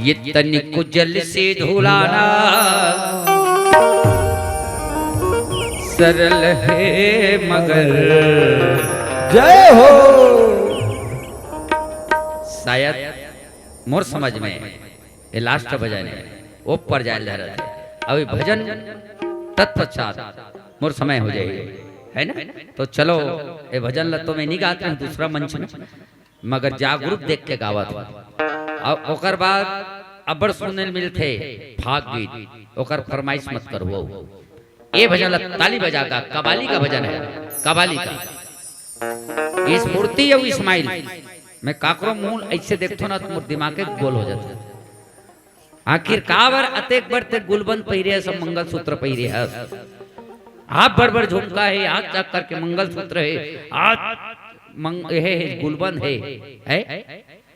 ये तनिक जल से धुलाना सरल है मगर जय हो। शायद मोर समझ में ये लास्ट भजन है ऊपर जाए जा रहा है। अभी भजन तत्पश्चात मोर समय हो जाएगी है ना। तो चलो ये भजन लतो में नहीं गाते हैं दूसरा मंच में मगर जागरूक देख के गावत और ओकर बाद अबर सुनने मिलते भाग गीत ओकर फरमाइश मत करवो। ये भजन ताली बजा का कबाली का भजन है। कबाली का इस मूर्ति और इस्माइल मैं काकरो मूल ऐसे देखतो ना तो दिमाग के गोल हो जाता। आखिर कावर अतेक बढ़ते गुलबंद पहिरे सब मंगल सूत्र पहिरे है। आप बड़ बड़ झुमका है हाथ चक करके मंगल सूत्र है आज है गुलबंद है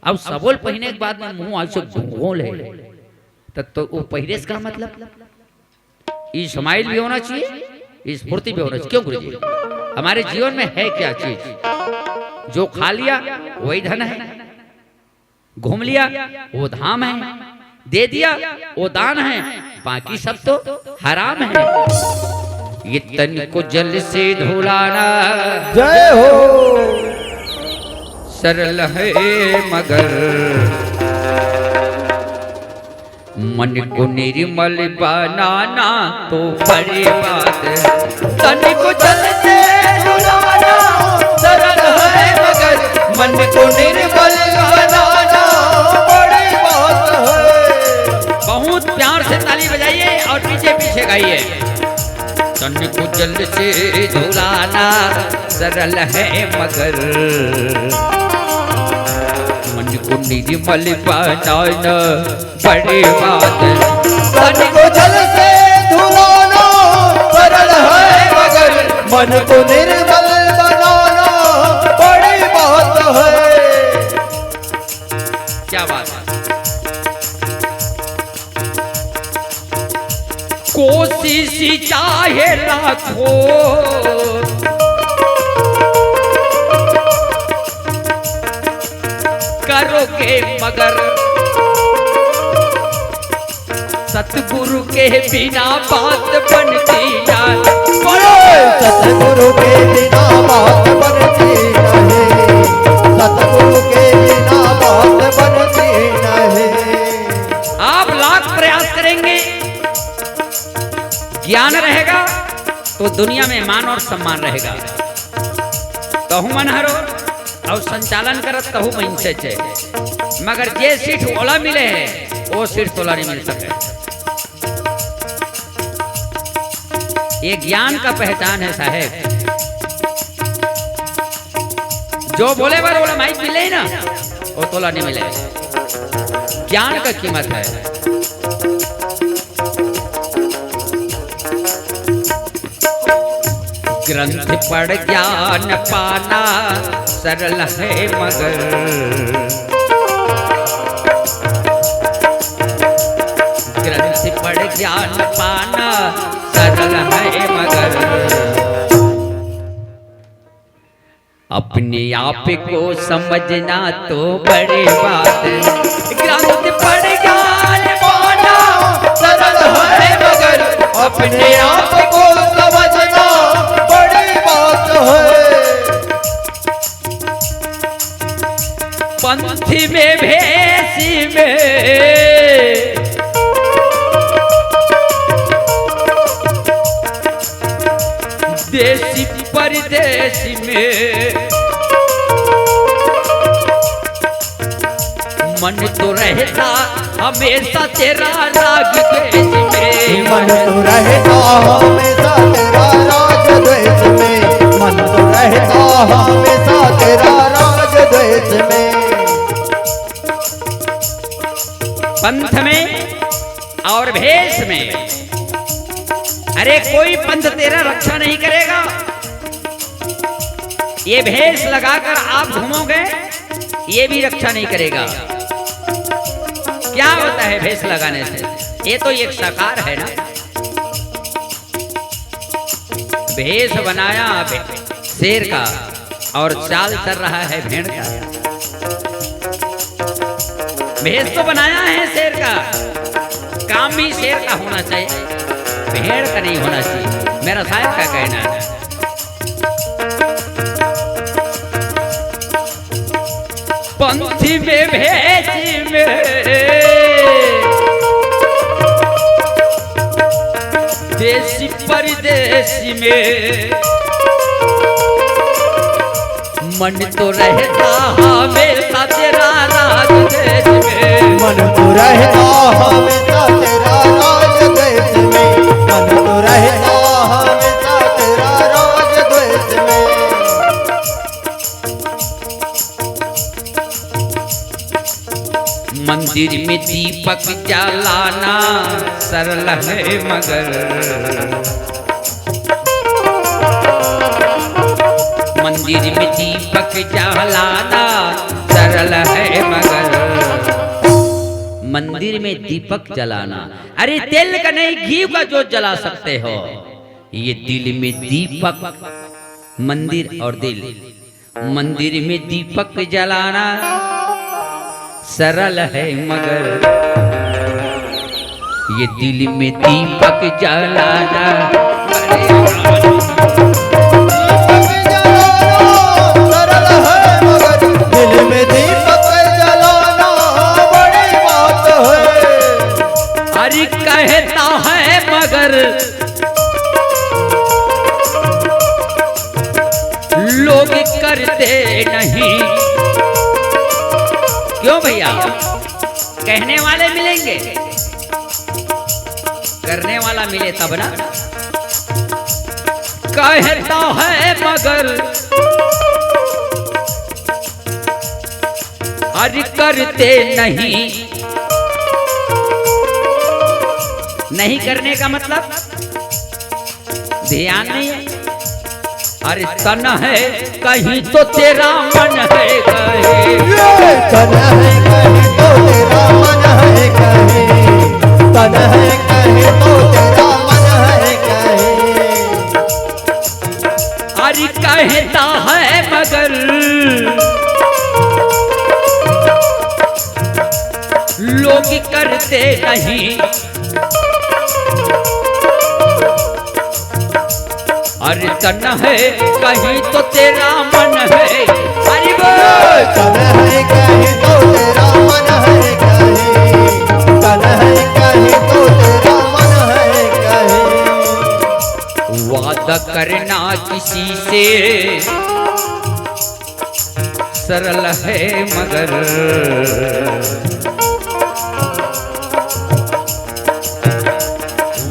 अब सबोल पहने के बाद में मुंह ऐसे गोल है तो वो पहिरे का मतलब इस्माइल भी होना चाहिए स्फूर्ति भी होना चाहिए। क्यों गुरु जी हमारे जीवन में है क्या चीज जो खा लिया वही धन है, घूम लिया वो धाम है, दे दिया वो दान है, बाकी सब तो हराम है। ये तन को जल से धुलाना जय हो सरल है मगर मन को निर्मल बनाना तो बड़ी बात है। तन को जल से धुलाना सरल है मगर मन को निर्मल बनाना बड़ी बात है। बहुत प्यार से ताली बजाइए और पीछे पीछे गाइए। तन को जल से धुलाना सरल है मगर मन को निर्मल बनाना बड़ी बात है। तन को जल से धुलाना सरल है मगर मन को निर्मल बनाना बड़ी बात है। क्या बात है। कोशिश चाहे लाखों करोगे मगर सतगुरु के बिना बात बनती ना। सतगुरु के बिना बात बनती नहीं, सतगुरु के बिना बात बनती नहीं। आप लाख प्रयास करेंगे ज्ञान रहेगा तो दुनिया में मान और सम्मान रहेगा। कहूँ मन हरो और संचालन करत कहूँ मन से चे मगर जे सीट ओला मिले है वो सीट तोला नहीं मिल सके। ये ज्ञान का पहचान है साहेब। जो बोले बार बोला माइक मिले ना वो तोला नहीं मिले। ज्ञान का कीमत है। ग्रंथ पढ़ ज्ञान पाना सरल है मगर ग्रंथ पढ़ ज्ञान पाना सरल है मगर अपने आप को समझना तो बड़ी बात है। ग्रंथ पढ़ ज्ञान पाना सरल है मगर अपने आप को समझना बड़ी बात है। पंथी में भेसी में देसी परदेसी में मन तो रहता हमेशा तेरा राग द्वेष में। मन तो रहता हमेशा तेरा राग द्वेष में, मन तो रहता हमेशा तेरा राग द्वेष में। पंथ में और भेष में अरे कोई पंथ तेरा रक्षा नहीं करेगा। ये भेष लगाकर आप घूमोगे ये भी रक्षा नहीं करेगा। क्या होता है भेष लगाने से? ये तो एक साकार है ना। भेष बनाया शेर का और चाल चल रहा है भेड़ का। भेष तो बनाया है शेर का, काम भी शेर का होना चाहिए, भेड़ का नहीं होना चाहिए, मेरा साहब का कहना है। पंथी में भेष में देशी परदेशी में मन तो रहता हमेशा तेरा राज देश में, मन तो रहता हमेशा तेरा राज देश में, मन तो रहता हमेशा तेरा राज देश में। मंदिर में दीपक जलाना सरल है मगर, मंदिर में दीपक जलाना सरल है मगर, मंदिर में दीपक जलाना, अरे तेल का नहीं घी का जो जला सकते हो, ये दिल में दीपक, मंदिर और दिल, मंदिर में दीपक जलाना सरल है मगर, ये दिल में दीपक जलाना सरल है मगर, दिल में दीपक जलाना बड़ी बात है। अरे कहता है मगर लोग करते नहीं, क्यों भैया? कहने वाले मिलेंगे, करने वाला मिले तब ना। कहता है मगर अरे करते नहीं, नहीं करने का मतलब ध्यान नहीं है। अरे तन है कहीं तो तेरा मन है कहीं, तन है कहीं तो तेरा मन है कहीं, तन है कहीं तो तेरा मन है कहीं। अरे कहता है मगर लोग करते नहीं, अरे तन है कहीं तो तेरा मन है, अरे बोल तन है कहीं तो तेरा मन है कहीं, तन है कहीं तो तेरा मन है कहीं। वादा करना किसी से सरल है मगर,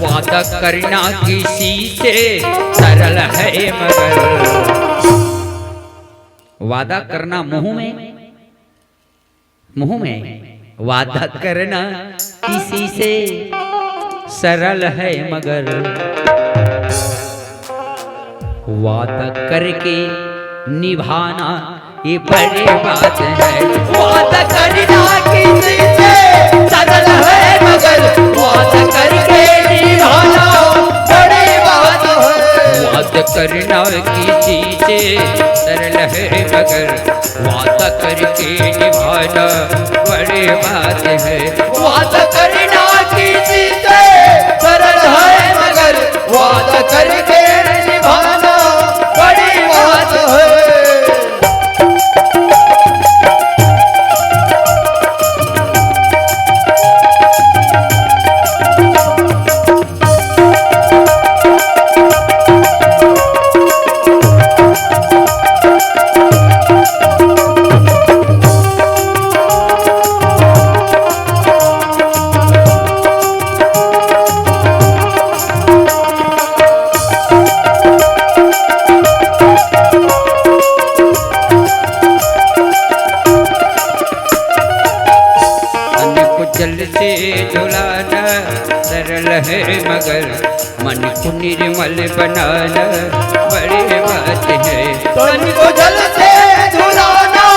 वादा करना किसी से सरल है मगर, वादा करना मुंह में वादा करना किसी से सरल है मगर, वादा करके निभाना ये बड़ी बात है। वादा करना किसी से सरल है मगर, वादा करके निभाना बड़ी बात है। वादा करना किसी से सरल है मगर, वादा करके निभाना बड़ी बात है। वादा करना किसी से सरल है मगर, वादा करके निभाना बड़ी बात है। जल से धुलाना सरल है मगर, मन को निर्मल बनाना बड़ी बात है। तन को जल से धुलाना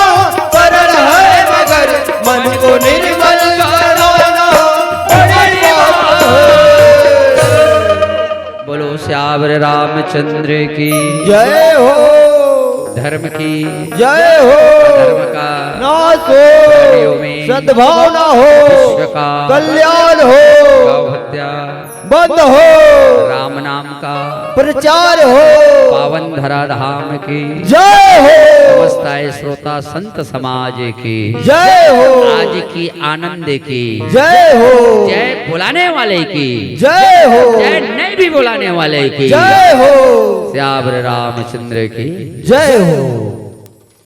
सरल है मगर, मन को निर्मल बनाना बड़ी बात है। बोलो श्यावर रामचंद्र की जय हो। धर्म की जय हो। धर्म का नाश प्राणियों हो, में सद्भावना हो, विश्व का कल्याण हो, गौ हत्या बंद हो, राम नाम का प्रचार हो। पावन धरा धाम की जय हो, समस्त श्रोता संत समाज की जय हो, आज की आनंद की जय हो, जय बुलाने वाले की जय हो, जय नहीं भी बुलाने वाले की जय हो, श्याम रामचंद्र की जय हो।